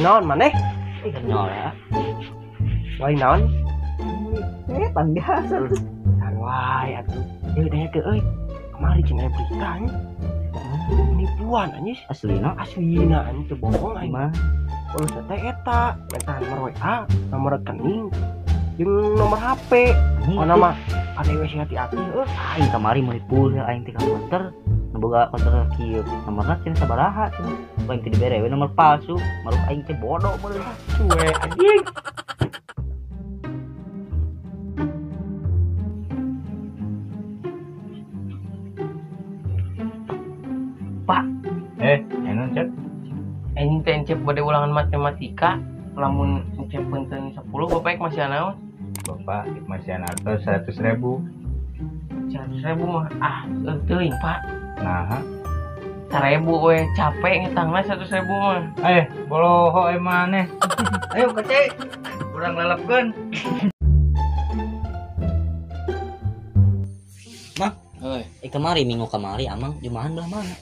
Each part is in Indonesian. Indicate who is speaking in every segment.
Speaker 1: Non maneh
Speaker 2: Nyol ya.
Speaker 1: wae non
Speaker 2: Tan biasa.
Speaker 1: kan wae atuh tanya ke euy kemari cenah berita nya penipuan anjing
Speaker 2: Aslina
Speaker 1: aslina anjing teu bohong anjing
Speaker 2: mah
Speaker 1: kalau teh eta minta nomor WA nomor rekening jeung nomor HP mana mah ada yang masih hati-hati
Speaker 2: aing kamari meuli pulsa aing teh ka konter boga konter kieu nomorna cenah sabaraha cenah aing teh dibere we nomor palsu maruk aing teh bodoh bener
Speaker 1: cuek anjing
Speaker 3: Pak,
Speaker 4: Enak cek.
Speaker 3: anjing teh encep bade ulangan matematika lamun encep penting 10 bapak masih anaon?
Speaker 4: Bapak masih anak 100.000.
Speaker 3: 100.000 mah teuing Pak.
Speaker 4: Nah,
Speaker 3: 1.000 we capek ngetangna 100.000 mah.
Speaker 4: boloho maneh. Ayo kece. Kurang lelepkeun.
Speaker 2: Kemari minggu kamari amang jumahan belah mana?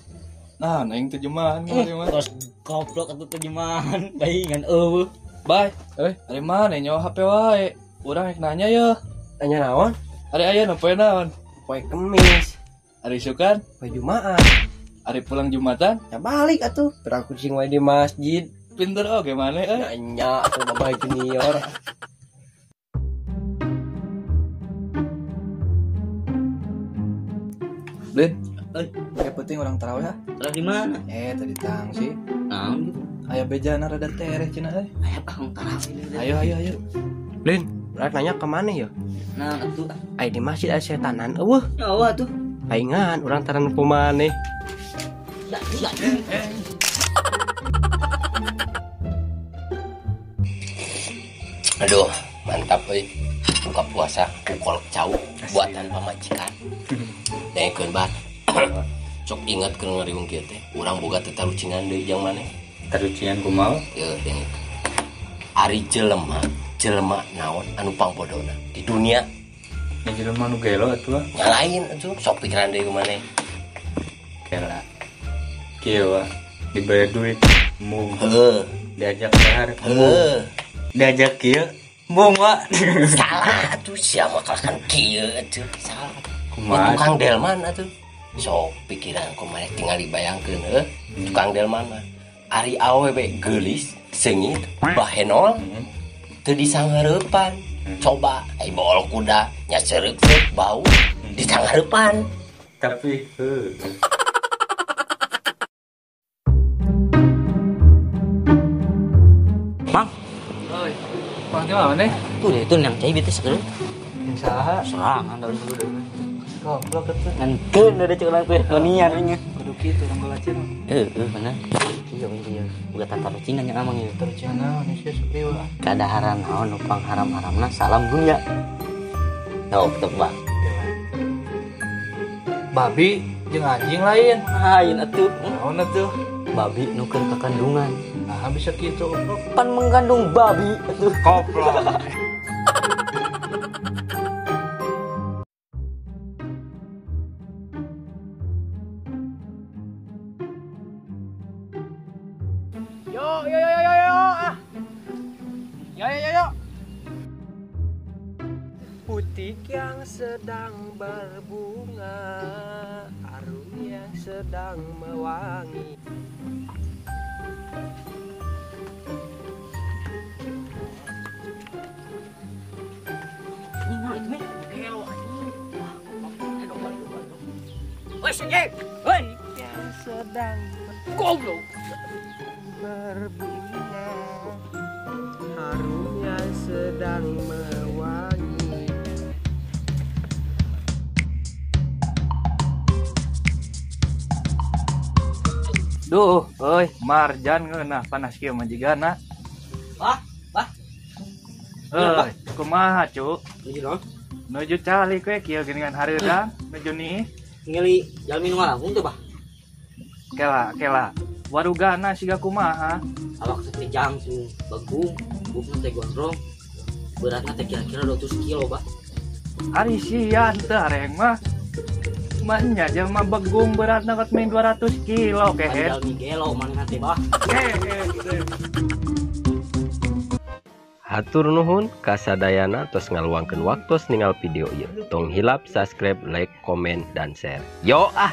Speaker 5: Nah, neng terjemahan kemarin mah.
Speaker 2: Terus goblok atuh terjemahan baingan eueuh.
Speaker 5: Bye. Ari mana nyawa HP wae. Urang rek nanya ya.
Speaker 1: tanya naon
Speaker 5: Ari aya nu poe naon?
Speaker 1: poe kemis
Speaker 5: Ari sukan,
Speaker 1: poe jumaah
Speaker 5: ari pulang Jumatan,
Speaker 1: ya balik atuh terang kucing wae di masjid
Speaker 5: pinter oge maneh
Speaker 1: nanya atuh bapak junior
Speaker 5: Lin. Kayak penting orang tarawih ya.
Speaker 2: Terus di mana?
Speaker 5: Tadi tang sih.
Speaker 2: Naon gitu?
Speaker 5: Aya bejana rada tereh cenah euy.
Speaker 2: Aya pang tarawih.
Speaker 5: Ayo.
Speaker 1: Lin rek nanya ke mana ya
Speaker 2: Nah, atuh
Speaker 1: ai di masjid ada setanan eueuh
Speaker 2: nyawa tuh.
Speaker 1: paingan urang taran ku maneh
Speaker 3: Aduh, mantap euy. Buka puasa ukol cau buatan pamajikan. Daekeun bat. Cok ingat ke ngariung kieu teh. Urang boga teu tarucingan deui jeung maneh.
Speaker 4: Tarucian kumaha?
Speaker 3: Yeuh, deung. Ari jelema naon anu pangbodona di dunia
Speaker 4: Nya jelema nu gelo atuh.
Speaker 3: nyalain atuh sok pikiran deui maneh.
Speaker 4: Kela. Kieu diberi duit mung
Speaker 3: Heuh,
Speaker 4: diajak dahar. Diajak kieu mung wa.
Speaker 3: salah atuh sia mah kan kieu atuh. Salah.
Speaker 4: Kumaha?
Speaker 3: Tukang delman atuh. Sok pikiran kumaha tinggal dibayangkeun heuh. Tukang delman mah ari awewe geulis, seungit, bahenol, teu disanghareupan. Coba ai baol kuda nya seureuk bau disanghareupan.
Speaker 4: Tapi
Speaker 2: Mang,
Speaker 5: Euy. Pang di mana?
Speaker 2: tuh deh itu yang cai bitis sekarang.
Speaker 5: Yang saha?
Speaker 2: Serangan dari dulu deh.
Speaker 5: Goblok atuh.
Speaker 2: Ngankeun ada cek orang tuh ngenian nya.
Speaker 5: Kudu kitu urang galacin.
Speaker 2: Bener. Iya. Bukan tanpa Cina yang amang ya.
Speaker 5: Tarucian naon sih supiwa.
Speaker 2: Kadaharan naon nu pangharam-haramna salam dunya. Tau betul Bang.
Speaker 5: Babi jeung anjing lain.
Speaker 2: Lain atuh.
Speaker 5: Naon atuh?
Speaker 2: Babi nukeun ke kandungan.
Speaker 5: Nah, bisa kitu.
Speaker 2: Pan mengandung babi atuh.
Speaker 5: Koplok.
Speaker 1: Yo. Putik yang sedang berbunga, harum yang sedang mewangi. Yang sedang berbunga, harum yang sedang mewangi.
Speaker 5: Duh, euy, marjan ngeunah panas kieu manjigana.
Speaker 2: Wah.
Speaker 5: Euy, kumaha, Cuk?
Speaker 2: Jadi dong.
Speaker 5: Nuju calik we kieu geuningan hareureang, nuju nih.
Speaker 2: Ngali jalmi nu ngalampung tuh, Bah.
Speaker 5: Kela. Warugana siga kumaha?
Speaker 2: Awak seperti jangkung, bagung, bubuk teh gondrong. Beratnya teh kira-kira 200 kilo, Bah.
Speaker 5: Ari sian teh areng mah. Maknya jelema begung beratna kat main 200 kilo kehet.
Speaker 2: Padahal Miguelo mana teh bah.
Speaker 3: Hatur nuhun kasadayana tos ngaluangkeun waktos ningal video ieu. Tong hilap subscribe, like, komen, dan share. Yo ah.